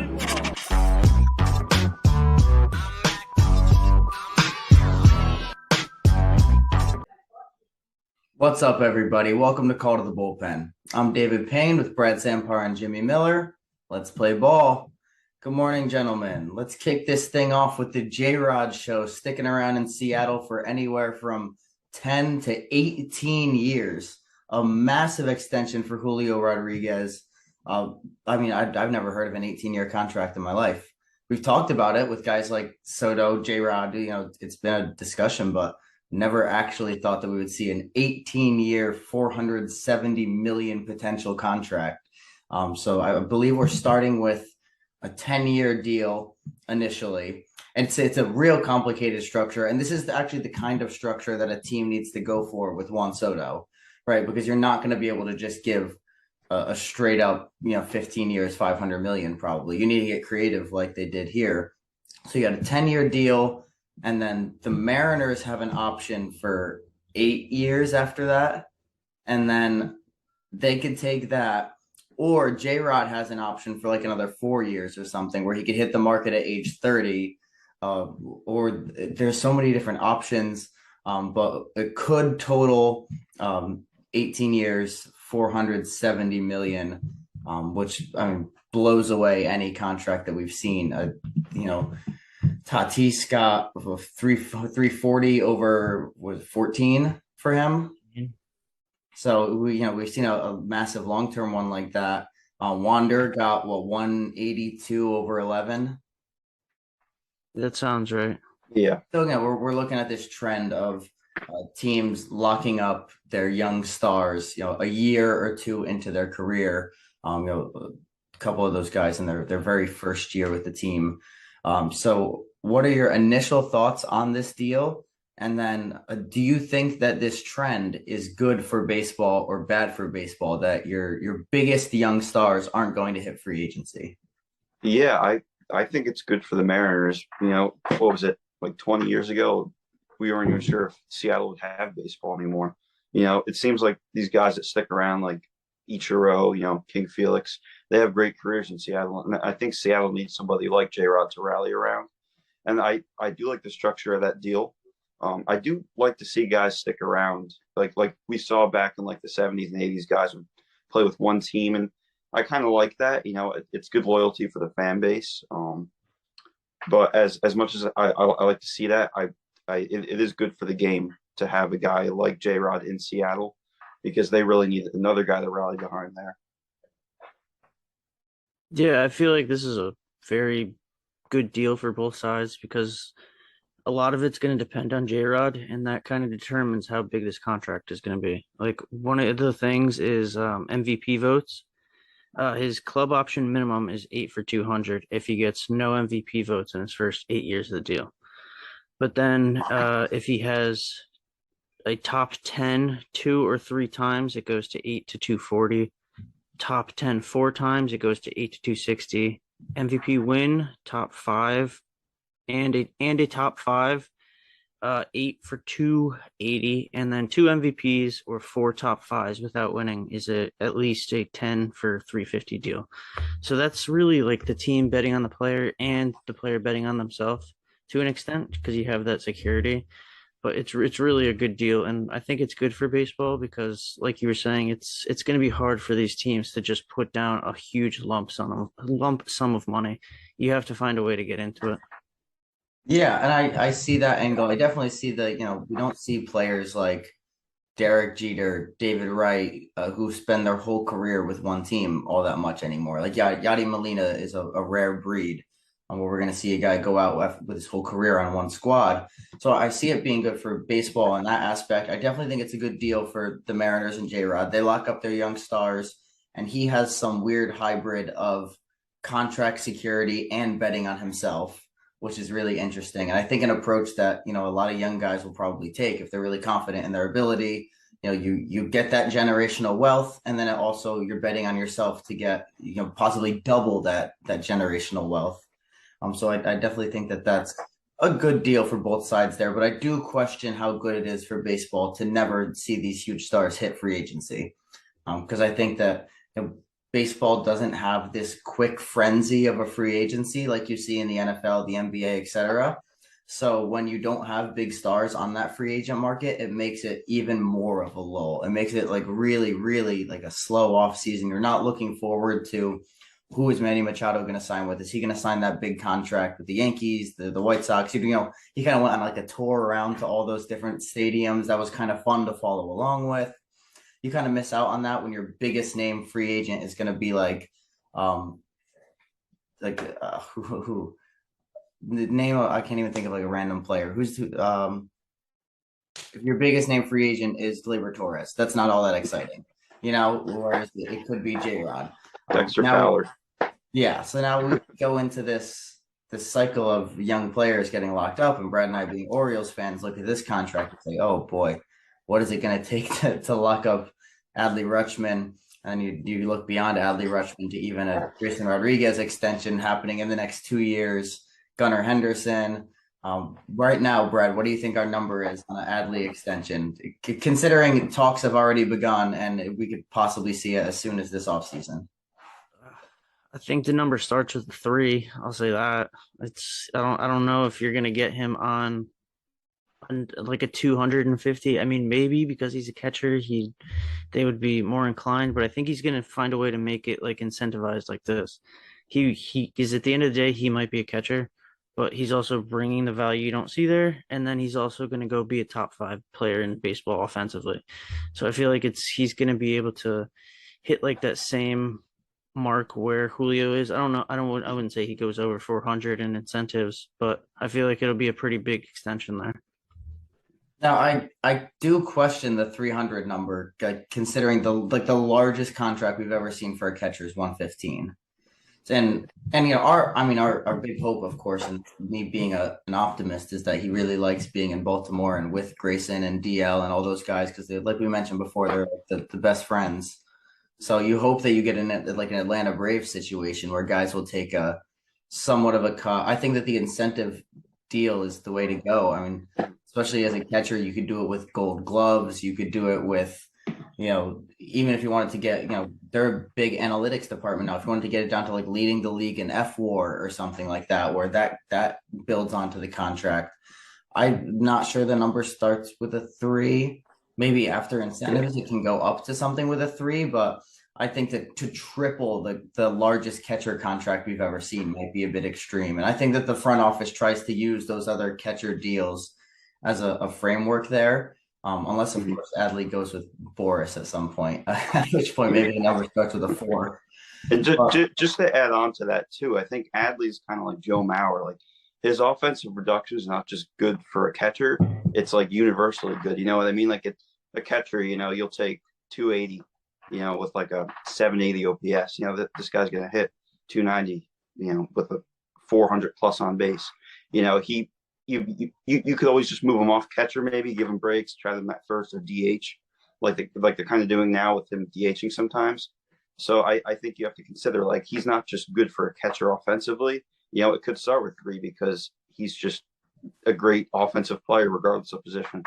What's up, everybody? Welcome to Call to the Bullpen. I'm David Payne with Brad Sampar and Jimmy Miller. Let's play ball. Good morning, gentlemen. Let's kick this thing off with the JRod show, sticking around in Seattle for anywhere from 10 to 18 years. A massive extension for Julio Rodriguez. I've never heard of an 18-year contract in my life. We've talked about it with guys like Soto, JRod. It's been a discussion, but never actually thought that we would see an 18-year, $470 million potential contract. So I believe we're starting with a 10-year deal initially. And it's a real complicated structure. And this is actually the kind of structure that a team needs to go for with Juan Soto, right? Because you're not going to be able to just give a straight up, 15 years, 500 million probably. You need to get creative like they did here. So you got a 10-year deal. And then the Mariners have an option for 8 years after that. And then they could take that. Or JRod has an option for like another 4 years or something where he could hit the market at age 30. Or there's so many different options. But it could total 18 years, 470 million, which blows away any contract that we've seen. Tatis got 340 over 14 for him. Mm-hmm. So we've seen a massive long-term one like that. Wander got 182 over 11. That sounds right. Yeah. So we're looking at this trend of teams locking up their young stars, a year or two into their career. A couple of those guys in their very first year with the team. So what are your initial thoughts on this deal? And then do you think that this trend is good for baseball or bad for baseball, that your biggest young stars aren't going to hit free agency? Yeah, I think it's good for the Mariners. What was it, like 20 years ago? We weren't even sure if Seattle would have baseball anymore. It seems like these guys that stick around, like Ichiro, King Felix, they have great careers in Seattle. And I think Seattle needs somebody like JRod to rally around. And I do like the structure of that deal. I do like to see guys stick around, like we saw back in like the 70s and 80s. Guys would play with one team, and I kind of like that. It's good loyalty for the fan base. But as much as I like to see that, it is good for the game to have a guy like JRod in Seattle, because they really need another guy to rally behind there. Yeah, I feel like this is a very good deal for both sides, because a lot of it's going to depend on JRod, and that kind of determines how big this contract is going to be. Like, one of the things is MVP votes. His club option minimum is 8 for 200 if he gets no MVP votes in his first 8 years of the deal. But then if he has a top 10 2 or 3 times, it goes to 8 to 240. Top 10 4 times, it goes to 8 to 260. MVP win, top 5, and a top 5, 8 for 280, and then 2 MVPs or 4 top 5s without winning is at least a 10 for 350 deal. So that's really like the team betting on the player and the player betting on themselves to an extent, because you have that security. But it's really a good deal, and I think it's good for baseball because, like you were saying, it's going to be hard for these teams to just put down a huge lump sum of money. You have to find a way to get into it. Yeah, and I see that angle. I definitely see we don't see players like Derek Jeter, David Wright, who spend their whole career with one team all that much anymore. Like Yadi Molina is a rare breed. Where we're going to see a guy go out with his whole career on one squad. So I see it being good for baseball in that aspect. I definitely think it's a good deal for the Mariners and JRod. They lock up their young stars, and he has some weird hybrid of contract security and betting on himself, which is really interesting. And I think an approach that, a lot of young guys will probably take if they're really confident in their ability. You get that generational wealth, and then also you're betting on yourself to get, possibly double that generational wealth. So I definitely think that that's a good deal for both sides there, but I do question how good it is for baseball to never see these huge stars hit free agency. Because I think that baseball doesn't have this quick frenzy of a free agency like you see in the NFL, the NBA, etc. So when you don't have big stars on that free agent market, it makes it even more of a lull. It makes it like really, really like a slow off season. You're not looking forward to who is Manny Machado going to sign with? Is he going to sign that big contract with the Yankees, the White Sox? You know, he kind of went on like a tour around to all those different stadiums. That was kind of fun to follow along with. You kind of miss out on that when your biggest name free agent is going to be who the name of, I can't even think of like a random player if your biggest name free agent is Gleyber Torres, that's not all that exciting, you know, or it could be JRod. Dexter Fowler. Yeah, so now we go into this cycle of young players getting locked up, and Brad and I, being Orioles fans, look at this contract and say, "Oh boy, what is it going to take to lock up Adley Rutschman?" And you look beyond Adley Rutschman to even a Grayson Rodriguez extension happening in the next 2 years. Gunnar Henderson. Right now, Brad, what do you think our number is on an Adley extension, considering talks have already begun and we could possibly see it as soon as this offseason? I think the number starts with 3. I'll say that. I don't know if you're gonna get him on like a 250. I mean, maybe because he's a catcher, they would be more inclined, but I think he's gonna find a way to make it like incentivized like this. He is, at the end of the day, he might be a catcher, but he's also bringing the value you don't see there, and then he's also going to go be a top 5 player in baseball offensively. So I feel like he's going to be able to hit like that same mark where Julio is. I don't know. I wouldn't say he goes over 400 in incentives, but I feel like it'll be a pretty big extension there. Now, I do question the 300 number, considering the largest contract we've ever seen for a catcher is 115. And you know, our big hope, of course, and me being an optimist, is that he really likes being in Baltimore and with Grayson and DL and all those guys, because like we mentioned before, they're the best friends. So you hope that you get in like an Atlanta Braves situation where guys will take a somewhat of a cut. I think that the incentive deal is the way to go. I mean, especially as a catcher, you could do it with gold gloves. You could do it with, you know, even if you wanted to get, you know, they're a big analytics department now. If you wanted to get it down to like leading the league in FWAR or something like that, where that builds onto the contract. I'm not sure the number starts with a 3. Maybe after incentives, it can go up to something with a 3, but I think that to triple the largest catcher contract we've ever seen might be a bit extreme. And I think that the front office tries to use those other catcher deals as a framework there. Unless, of course, Adley goes with Boris at some point, at which point maybe the number starts with a 4. And just to add on to that, too, I think Adley's kind of like Joe Mauer. Like, his offensive production is not just good for a catcher, it's like universally good. You know what I mean? Like, it's a catcher, you know, you'll take 280, you know, with like a 780 OPS. You know, this guy's going to hit 290, you know, with a 400 plus on base. You know, you could always just move him off catcher, maybe give him breaks, try them at first or DH, like they're kind of doing now with him DHing sometimes. So I think you have to consider, like, he's not just good for a catcher offensively. You know, it could start with 3 because he's just a great offensive player regardless of position.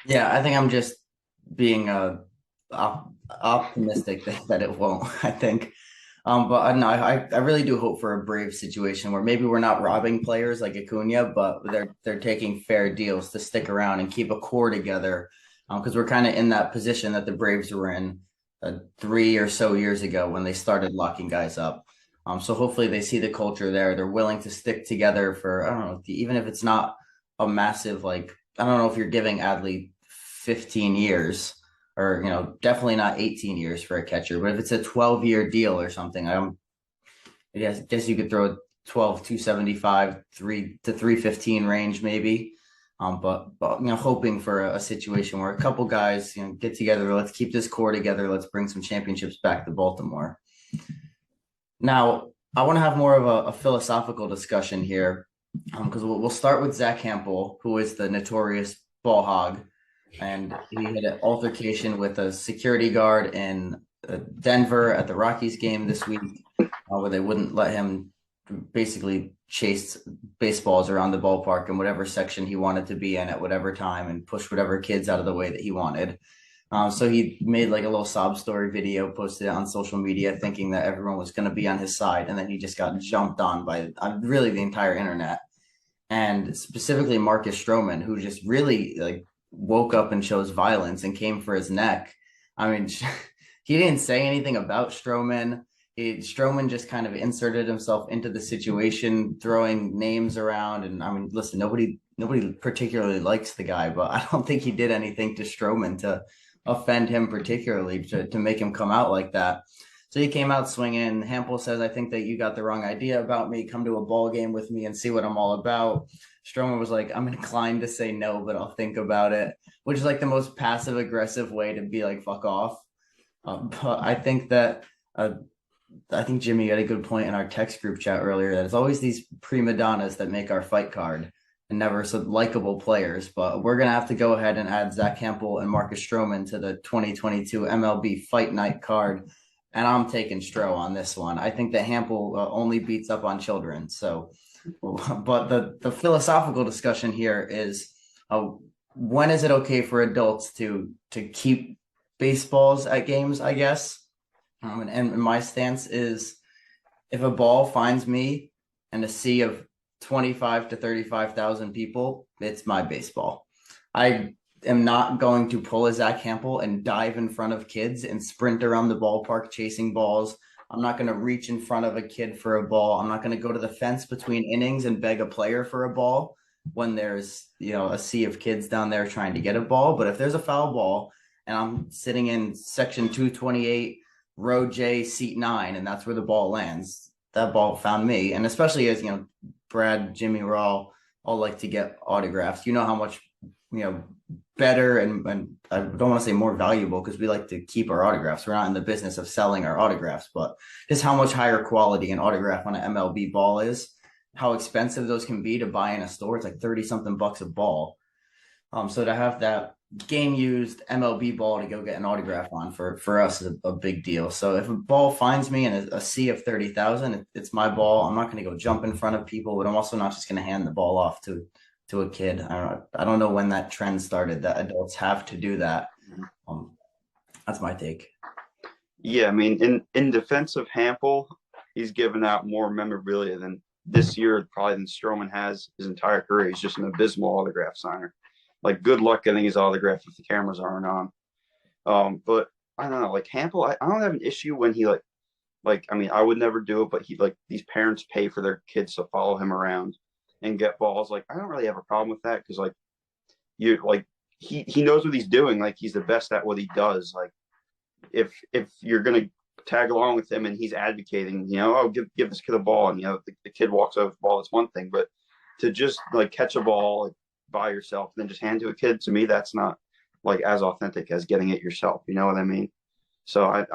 Yeah, I think I'm just being optimistic that it won't. I think. But no, I really do hope for a Brave situation where maybe we're not robbing players like Acuna, but they're taking fair deals to stick around and keep a core together. Because we're kind of in that position that the Braves were in 3 or so years ago when they started locking guys up. So hopefully they see the culture there. They're willing to stick together for, I don't know, even if it's not a massive, like, I don't know if you're giving Adley 15 years. Or, you know, definitely not 18 years for a catcher. But if it's a 12-year deal or something, I guess you could throw 12, 275, 3 to 315 range maybe. But you know, hoping for a situation where a couple guys, you know, get together. Let's keep this core together. Let's bring some championships back to Baltimore. Now, I want to have more of a philosophical discussion here, because we'll start with Zach Hample, who is the notorious ball hog. And he had an altercation with a security guard in Denver at the Rockies game this week, where they wouldn't let him basically chase baseballs around the ballpark in whatever section he wanted to be in at whatever time and push whatever kids out of the way that he wanted. So he made like a little sob story video, posted it on social media, thinking that everyone was going to be on his side, and then he just got jumped on by really the entire internet, and specifically Marcus Stroman, who just really like woke up and chose violence and came for his neck. I mean, he didn't say anything about Stroman. Stroman just kind of inserted himself into the situation, throwing names around. And I mean, listen, nobody particularly likes the guy, but I don't think he did anything to Stroman to offend him particularly to make him come out like that. So he came out swinging. Hample says, "I think that you got the wrong idea about me. Come to a ball game with me and see what I'm all about." Stroman was like, "I'm inclined to say no, but I'll think about it," which is like the most passive aggressive way to be like, "Fuck off." But I think Jimmy had a good point in our text group chat earlier that it's always these prima donnas that make our fight card and never so likable players. But we're gonna have to go ahead and add Zach Hample and Marcus Stroman to the 2022 MLB Fight Night card, and I'm taking Stro on this one. I think that Hample only beats up on children. So, but the philosophical discussion here is, when is it okay for adults to keep baseballs at games, I guess. And my stance is, if a ball finds me in a sea of 25 to 35,000 people, it's my baseball. I am not going to pull a Zach Hample and dive in front of kids and sprint around the ballpark chasing balls. I'm not going to reach in front of a kid for a ball. I'm not going to go to the fence between innings and beg a player for a ball when there's, a sea of kids down there trying to get a ball. But if there's a foul ball and I'm sitting in section 228, row J, seat 9, and that's where the ball lands, that ball found me. And especially as, Brad, Jimmy, we're all like to get autographs. You know how much, better and I don't want to say more valuable, because we like to keep our autographs. We're not in the business of selling our autographs, but just how much higher quality an autograph on an MLB ball is, how expensive those can be to buy in a store. It's like 30 something bucks a ball. So to have that game used MLB ball to go get an autograph on for us is a big deal. So if a ball finds me in a sea of 30,000, it's my ball. I'm not going to go jump in front of people, but I'm also not just going to hand the ball off to a kid. I don't know when that trend started that adults have to do that. That's my take. Yeah, I mean, in defense of Hample, he's given out more memorabilia than this year, probably than Stroman has his entire career. He's just an abysmal autograph signer. Like, good luck getting his autograph if the cameras aren't on. But I don't know, like Hample, I don't have an issue when he I mean, I would never do it, but these parents pay for their kids to follow him around and get balls. Like, I don't really have a problem with that, because he knows what he's doing. Like, he's the best at what he does. Like, if you're gonna tag along with him and he's advocating, give this kid a ball, and the kid walks over the ball, that's one thing. But to just catch a ball by yourself and then just hand to a kid, to me, that's not as authentic as getting it yourself. You know what I mean? So I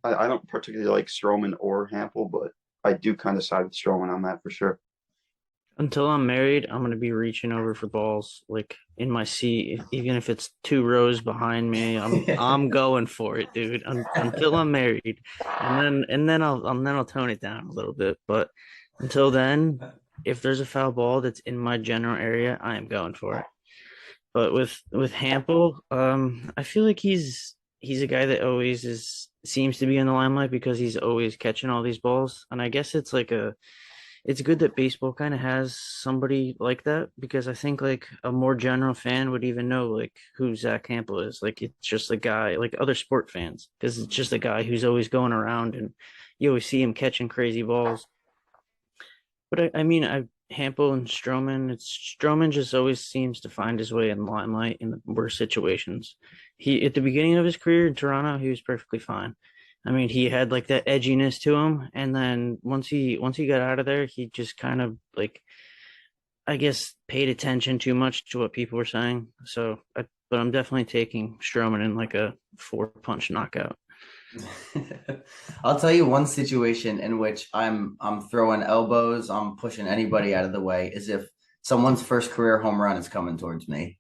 don't particularly like Stroman or Hample, but I do kind of side with Stroman on that for sure. Until I'm married, I'm gonna be reaching over for balls in my seat, even if it's 2 rows behind me. I'm going for it, dude. Until I'm married, and then I'll tone it down a little bit. But until then, if there's a foul ball that's in my general area, I am going for it. But with Hample, I feel like he's a guy that always seems to be in the limelight because he's always catching all these balls, and I guess it's it's good that baseball kind of has somebody like that, because I think a more general fan would even know who Zach Hample is. It's just a guy, like other sport fans, because it's just a guy who's always going around and you always see him catching crazy balls. But I mean, Hample and Stroman just always seems to find his way in the limelight in the worst situations. At the beginning of his career in Toronto, he was perfectly fine. I mean, he had that edginess to him, and then once he got out of there, he just kind of I guess paid attention too much to what people were saying. So, but I'm definitely taking Stroman in a 4-punch knockout. I'll tell you one situation in which I'm throwing elbows, I'm pushing anybody out of the way, is if someone's first career home run is coming towards me.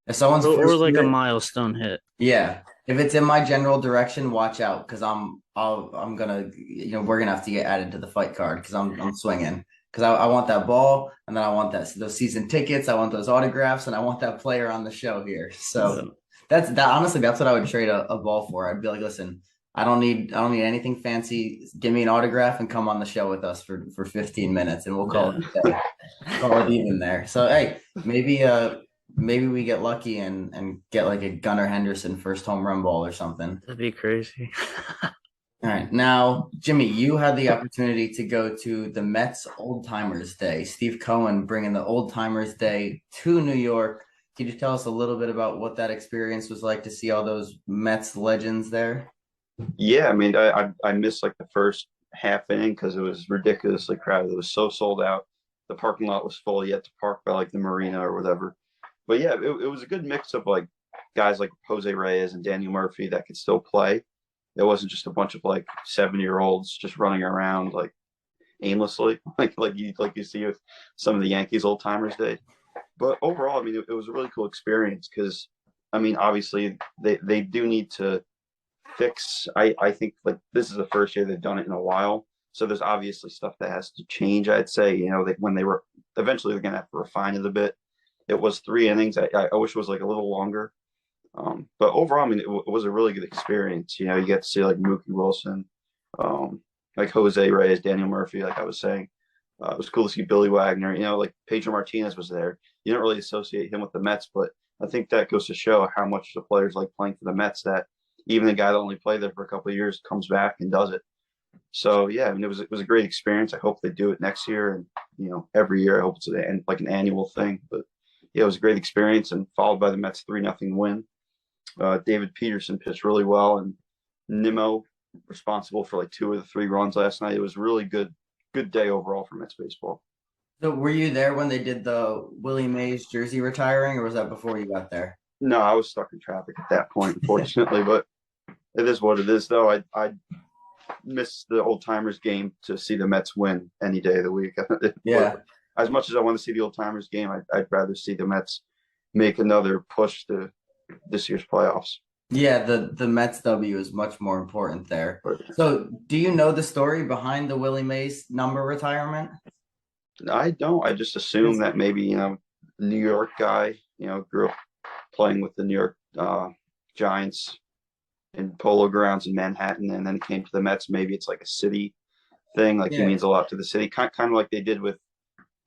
If someone's or first a milestone hit. Yeah. If it's in my general direction, watch out, because I'm gonna we're gonna have to get added to the fight card, because I'm swinging, because I want that ball, and then I want those season tickets, I want those autographs, and I want that player on the show here. So That's that honestly, that's what I would trade a ball for. I'd be like, listen, I don't need anything fancy. Give me an autograph and come on the show with us for 15 minutes and we'll call it a day. Call it even there. So hey, maybe we get lucky and get like a Gunnar Henderson first home run ball or something. That'd be crazy. All right. Now, Jimmy, you had the opportunity to go to the Mets Old Timers Day. Steve Cohen bringing the Old Timers Day to New York. Could you tell us a little bit about what that experience was like to see all those Mets legends there? Yeah, I mean, I missed like the first half inning because it was ridiculously crowded. It was so sold out. The parking lot was full. You had to park by like the marina or whatever. But yeah, it was a good mix of like guys like Jose Reyes and Daniel Murphy that could still play. It wasn't just a bunch of like 7-year-olds just running around like aimlessly, like you see with some of the Yankees old timers did. But overall, I mean, it was a really cool experience because, I mean, obviously they do need to fix. I think like this is the first year they've done it in a while, so there's obviously stuff that has to change. I'd say when they were eventually they're gonna have to refine it a bit. It was 3 innings. I wish it was like a little longer. But overall, I mean, it was a really good experience. You get to see like Mookie Wilson, like Jose Reyes, Daniel Murphy, like I was saying. It was cool to see Billy Wagner. Like Pedro Martinez was there. You don't really associate him with the Mets, but I think that goes to show how much the players like playing for the Mets. That even the guy that only played there for a couple of years comes back and does it. So yeah, I mean, it was a great experience. I hope they do it next year, and every year I hope it's like an annual thing. But yeah, it was a great experience, and followed by the Mets 3-0 win. David Peterson pitched really well, and Nimmo responsible for like 2 of the 3 runs last night. It was really good day overall for Mets baseball. So were you there when they did the Willie Mays jersey retiring, or was that before you got there? No, I was stuck in traffic at that point, unfortunately, but it is what it is. Though I miss the old timers game to see the Mets win any day of the week. Yeah. As much as I want to see the old timers game, I'd rather see the Mets make another push to this year's playoffs. Yeah, the Mets W is much more important there. But So, do you know the story behind the Willie Mays number retirement? I don't. I just assume that maybe New York guy, grew up playing with the New York Giants in polo grounds in Manhattan, and then came to the Mets. Maybe it's like a city thing. Like he Yeah. means a lot to the city, kind of like they did with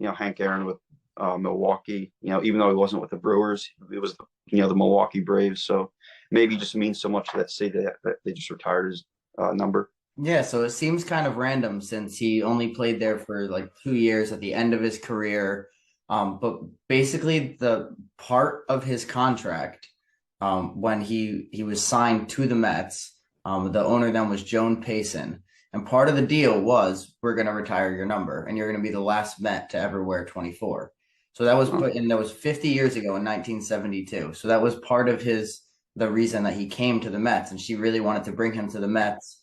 Hank Aaron with Milwaukee. Even though he wasn't with the Brewers, it was the Milwaukee Braves. So maybe it just means so much to that city that they just retired his number. Yeah, so it seems kind of random since he only played there for like 2 years at the end of his career. But basically the part of his contract, when he was signed to the Mets, the owner then was Joan Payson. And part of the deal was we're going to retire your number and you're going to be the last Met to ever wear 24. So that was put in, that was 50 years ago in 1972. So that was part of the reason that he came to the Mets. And she really wanted to bring him to the Mets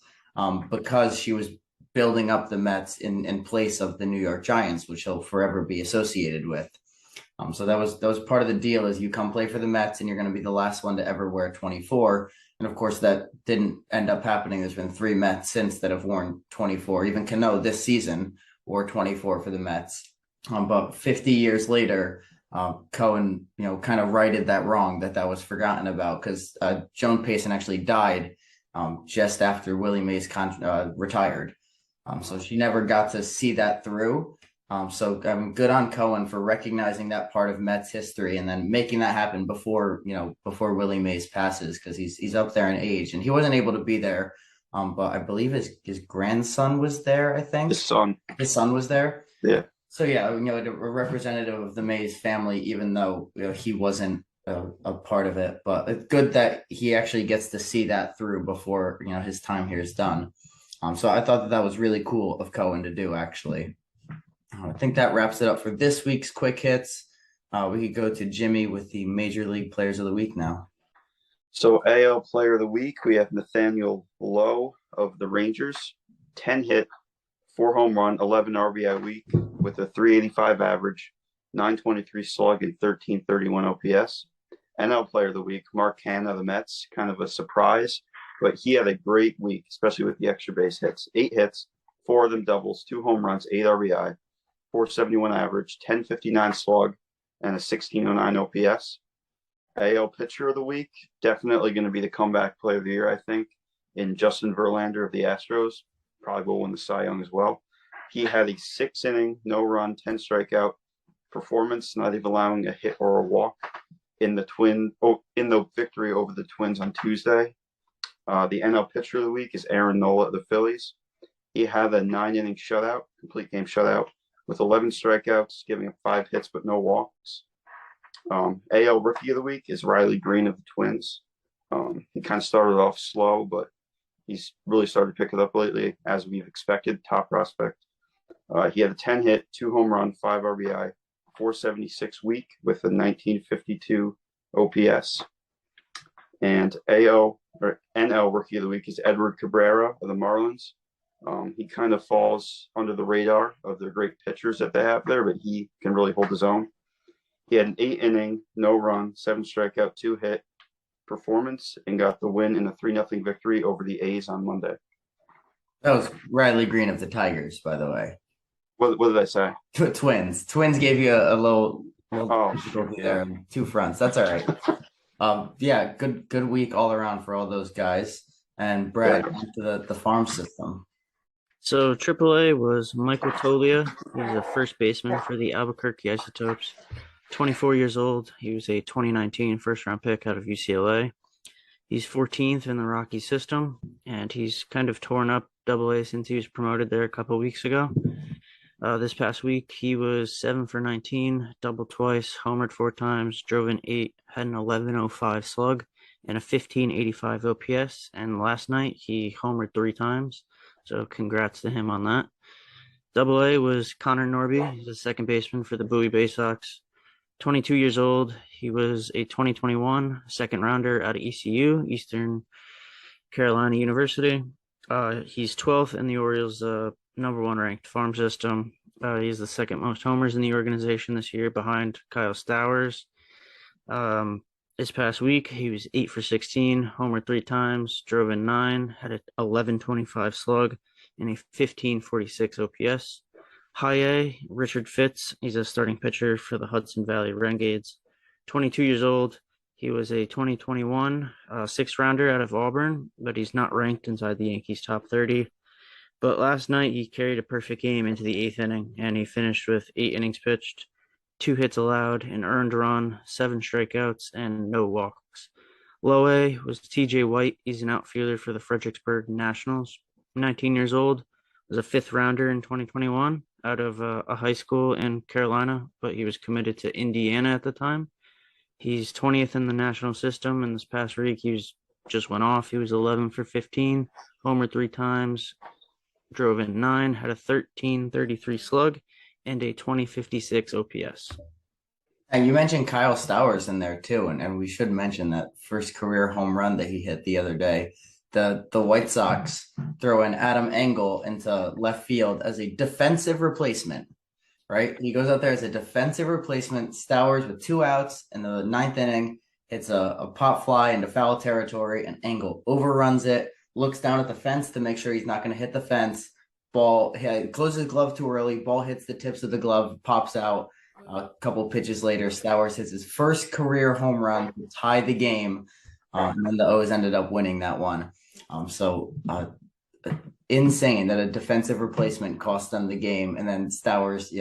because she was building up the Mets in place of the New York Giants, which he'll forever be associated with. So that was part of the deal is you come play for the Mets and you're going to be the last one to ever wear 24. And of course, that didn't end up happening. There's been 3 Mets since that have worn 24. Even Cano this season wore 24 for the Mets. But 50 years later, Cohen, kind of righted that wrong that was forgotten about because Joan Payson actually died just after Willie Mays retired. So she never got to see that through. So good on Cohen for recognizing that part of Mets history and then making that happen before Willie Mays passes because he's up there in age and he wasn't able to be there. But I believe his grandson was there. I think His son was there. Yeah. So yeah, a representative of the Mays family, even though he wasn't a part of it, but it's good that he actually gets to see that through before his time here is done. So I thought that was really cool of Cohen to do actually. I think that wraps it up for this week's quick hits. We could go to Jimmy with the Major League Players of the Week now. So AL Player of the Week, we have Nathaniel Lowe of the Rangers, 10 hit, 4 home run, 11 RBI week with a 385 average, 923 slug, and 1331 OPS. NL Player of the Week, Mark Hanna of the Mets, kind of a surprise, but he had a great week, especially with the extra base hits. 8 hits, 4 of them doubles, 2 home runs, 8 RBI, 471 average, 1059 slug, and a 1609 OPS. AL pitcher of the week, definitely going to be the comeback player of the year, I think, in Justin Verlander of the Astros. Probably will win the Cy Young as well. He had a 6-inning, no-run, 10-strikeout performance, not even allowing a hit or a walk in the victory over the Twins on Tuesday. The NL pitcher of the week is Aaron Nola of the Phillies. He had a 9-inning shutout, complete game shutout, with 11 strikeouts, giving up 5 hits but no walks. AL Rookie of the Week is Riley Green of the Twins. He kind of started off slow, but he's really started to pick it up lately, as we've expected. Top prospect. He had a 10-hit, 2 home run, 5 RBI, 476 week with a 1952 OPS. And NL Rookie of the Week is Edward Cabrera of the Marlins. He kind of falls under the radar of the great pitchers that they have there, but he can really hold his own. He had an 8-inning, no-run, 7-strikeout, 2-hit performance and got the win in a 3-0 victory over the A's on Monday. That was Riley Green of the Tigers, by the way. What did I say? Twins. Twins gave you a little difficulty there. 2 fronts. That's all right. Yeah, good week all around for all those guys. And Brad, to the farm system. So AAA was Michael Tolia. He's a first baseman for the Albuquerque Isotopes. 24 years old. He was a 2019 first-round pick out of UCLA. He's 14th in the Rocky system, and he's kind of torn up AA since he was promoted there a couple weeks ago. This past week, he was 7 for 19, doubled twice, homered 4 times, drove in 8, had an 11.05 slug, and a 15.85 OPS. And last night, he homered 3 times. So congrats to him on that. AA was Conor Norby. He's a second baseman for the Bowie Bay Sox. 22 years old. He was a 2021 second rounder out of ECU, Eastern Carolina University. He's 12th in the Orioles' number 1 ranked farm system. He's the second most homers in the organization this year behind Kyle Stowers. This past week, he was 8 for 16, homered 3 times, drove in 9, had an 11.25 slug, and a 15.46 OPS. High A, Richard Fitz. He's a starting pitcher for the Hudson Valley Renegades. 22 years old. He was a 2021 6th rounder out of Auburn, but he's not ranked inside the Yankees top 30. But last night, he carried a perfect game into the 8th inning, and he finished with 8 innings pitched, 2 hits allowed, an earned run, 7 strikeouts, and no walks. Low A was TJ White. He's an outfielder for the Fredericksburg Nationals. 19 years old, was a 5th rounder in 2021 out of a high school in Carolina, but he was committed to Indiana at the time. He's 20th in the national system, and this past week he just went off. He was 11 for 15, homered 3 times, drove in 9, had a 13.33 slug, and a 20.56 OPS. And you mentioned Kyle Stowers in there too, and we should mention that first career home run that he hit the other day. The White Sox throw in Adam Engel into left field as a defensive replacement, right? He goes out there as a defensive replacement. Stowers with 2 outs in the 9th inning hits a pop fly into foul territory, and Engel overruns it, looks down at the fence to make sure he's not going to hit the fence. Ball closes his glove too early. Ball hits the tips of the glove, pops out. A couple pitches later, Stowers hits his first career home run to tie the game, and then the O's ended up winning that one. Insane that a defensive replacement cost them the game, and then Stowers,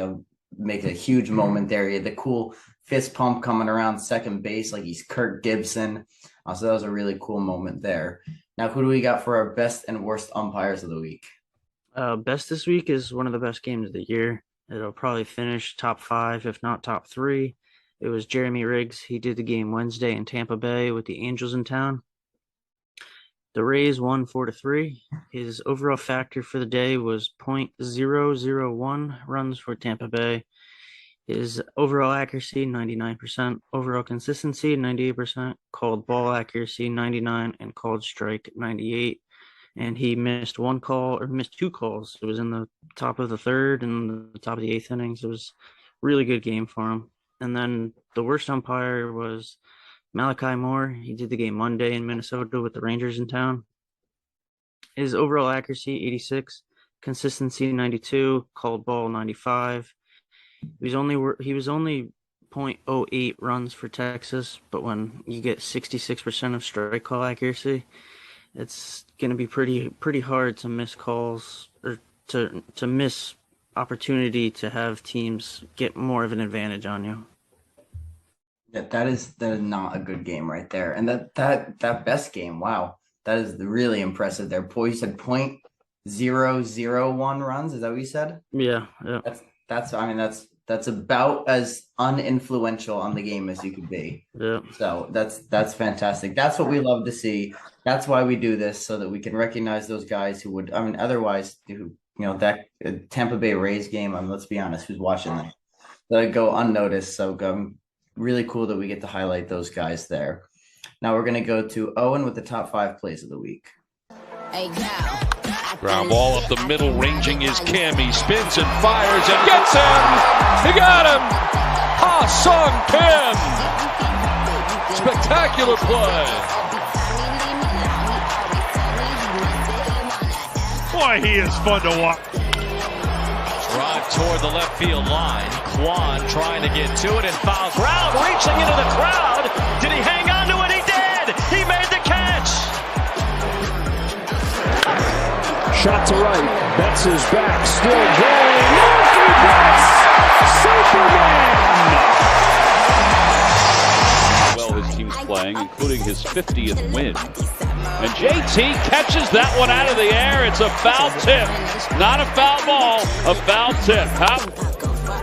make a huge moment there. He had the cool fist pump coming around second base like he's Kirk Gibson. So that was a really cool moment there. Now, who do we got for our best and worst umpires of the week? Best this week is one of the best games of the year. It'll probably finish top 5, if not top 3. It was Jeremy Riggs. He did the game Wednesday in Tampa Bay with the Angels in town. The Rays won 4-3. His overall factor for the day was .001 runs for Tampa Bay. His overall accuracy, 99%. Overall consistency, 98%. Called ball accuracy, 99%. And called strike, 98%. And he missed 2 calls. It was in the top of the 3rd and the top of the 8th innings. It was a really good game for him. And then the worst umpire was Malachi Moore. He did the game Monday in Minnesota with the Rangers in town. His overall accuracy, 86. Consistency, 92. Called ball, 95. He was only .08 runs for Texas, but when you get 66% of strike call accuracy, it's going to be pretty hard to miss calls or to miss opportunity to have teams get more of an advantage on you. Yeah, that is not a good game right there. And that best game, wow, that is really impressive there. Boy, you said .001 runs. Is that what you said? Yeah. That's about as uninfluential on the game as you could be. Yeah. So that's fantastic. That's what we love to see. That's why we do this, so that we can recognize those guys who would, otherwise, that Tampa Bay Rays game. Let's be honest, who's watching that? That go unnoticed. So really cool that we get to highlight those guys there. Now we're gonna go to Owen with the top 5 plays of the week. Hey, now. Ground ball up the middle, ranging is Kim. He spins and fires and gets him. He got him. Ha-Sung Kim. Spectacular play. Boy, he is fun to watch. Drive toward the left field line. Kwan trying to get to it and fouls ground, reaching into the crowd. Did he hang on to it? He did. He made the catch. Shot to right. Betts is back. Still going. Mookie Betts! Superman! Well, his team's playing, including his 50th win. And JT catches that one out of the air. It's a foul tip. Not a foul ball, a foul tip.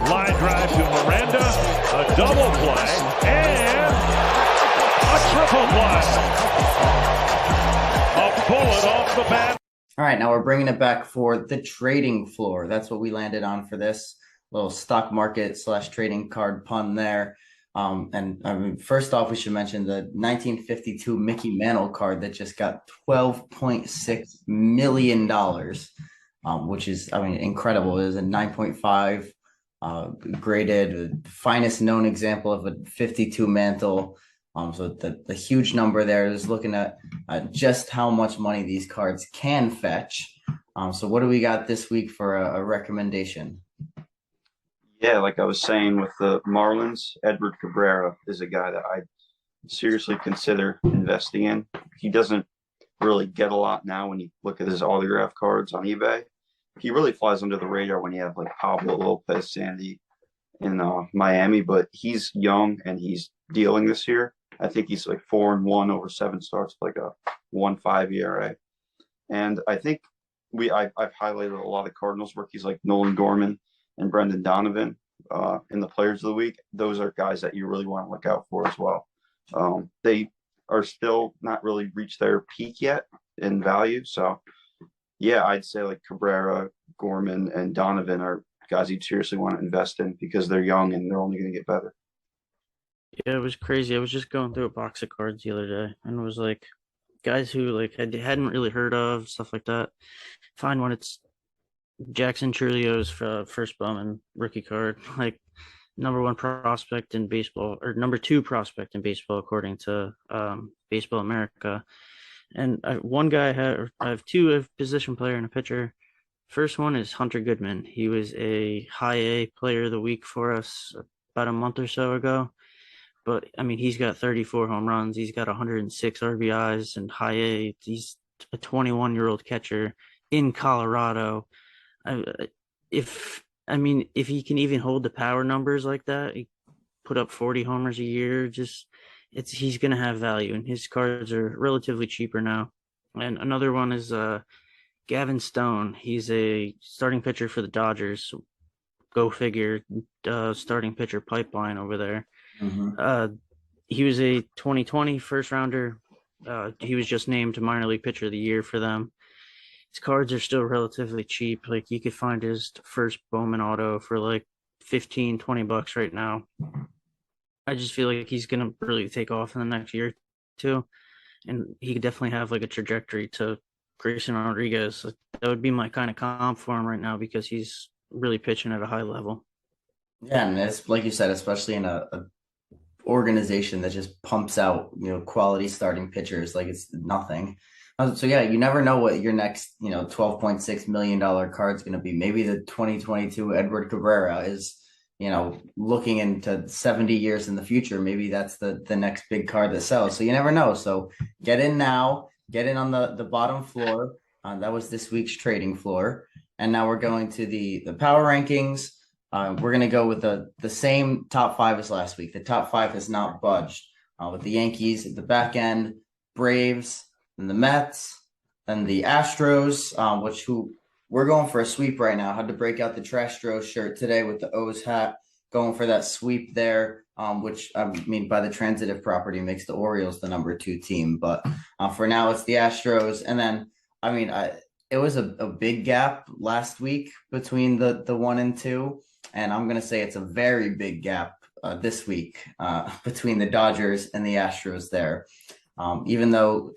Line drive to Miranda. A double play. And a triple play. A bullet off the bat. All right, now we're bringing it back for the trading floor. That's what we landed on for this little stock market / trading card pun there. First off, we should mention the 1952 Mickey Mantle card that just got $12.6 million, which is, incredible. It is a 9.5 graded, finest known example of a 52 mantle. So the huge number there is looking at just how much money these cards can fetch. So what do we got this week for a recommendation? Yeah, like I was saying with the Marlins, Edward Cabrera is a guy that I seriously consider investing in. He doesn't really get a lot now when you look at his autograph cards on eBay. He really flies under the radar when you have like Pablo Lopez, Sandy in Miami, but he's young and he's dealing this year. I think he's like 4-1 over 7 starts, like a 1.5 ERA. And I think I've highlighted a lot of Cardinals rookies like Nolan Gorman and Brendan Donovan in the Players of the Week. Those are guys that you really want to look out for as well. They are still not really reached their peak yet in value. So, yeah, I'd say like Cabrera, Gorman, and Donovan are guys you seriously want to invest in because they're young and they're only going to get better. Yeah, it was crazy. I was just going through a box of cards the other day, and it was like guys who like I hadn't really heard of, stuff like that. Find one, it's Jackson Churlio's first Bowman rookie card, like #1 prospect in baseball, or #2 prospect in baseball according to Baseball America. And one guy I have two, a position player and a pitcher. First one is Hunter Goodman. He was a high A player of the week for us about a month or so ago. But he's got 34 home runs. He's got 106 RBIs and high A. He's a 21-year-old catcher in Colorado. If he can even hold the power numbers like that, he put up 40 homers a year. He's going to have value, and his cards are relatively cheaper now. And another one is Gavin Stone. He's a starting pitcher for the Dodgers. So go figure, starting pitcher pipeline over there. Mm-hmm. He was a 2020 first rounder. He was just named minor league pitcher of the year for them. His cards are still relatively cheap. Like you could find his first Bowman auto for like $15-20 right now. I just feel like he's gonna really take off in the next year or two, and he could definitely have like a trajectory to Grayson Rodriguez. That would be my kind of comp for him right now because he's really pitching at a high level. Yeah, and it's like you said, especially in a organization that just pumps out quality starting pitchers like it's nothing. So yeah, you never know what your next $12.6 million card is going to be. Maybe the 2022 Edward Cabrera is looking into 70 years in the future, maybe that's the next big card that sells. So you never know. So get in now, get in on the bottom floor. That was this week's trading floor. And now we're going to the power rankings. We're going to go with the same top 5 as last week. The top 5 has not budged, with the Yankees at the back end, Braves, and the Mets, and the Astros, who we're going for a sweep right now. Had to break out the Trastros shirt today with the O's hat, going for that sweep there, which by the transitive property makes the Orioles the number 2 team. But for now, it's the Astros. And then, it was a big gap last week between the 1 and 2. And I'm going to say it's a very big gap this week between the Dodgers and the Astros there. Even though,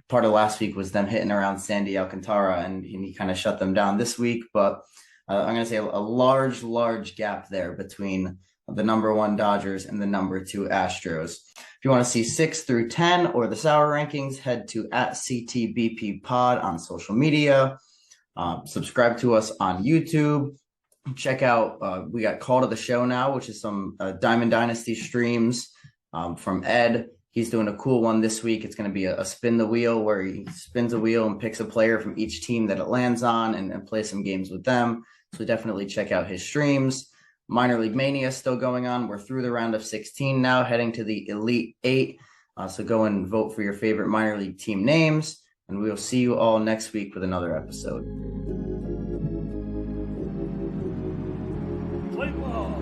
part of last week was them hitting around Sandy Alcantara and he kind of shut them down this week. But I'm going to say a large gap there between the number 1 Dodgers and the number 2 Astros. If you want to see 6 through 10 or the Sour rankings, head to @CTBP Pod on social media. Subscribe to us on YouTube. Check out, we got Call to the Show now, which is some Diamond Dynasty streams from Ed. He's doing a cool one this week. It's going to be a spin the wheel where he spins a wheel and picks a player from each team that it lands on and play some games with them. So definitely check out his streams. Minor League Mania is still going on. We're through the round of 16 now, heading to the Elite 8. So go and vote for your favorite minor league team names. And we will see you all next week with another episode. Play ball.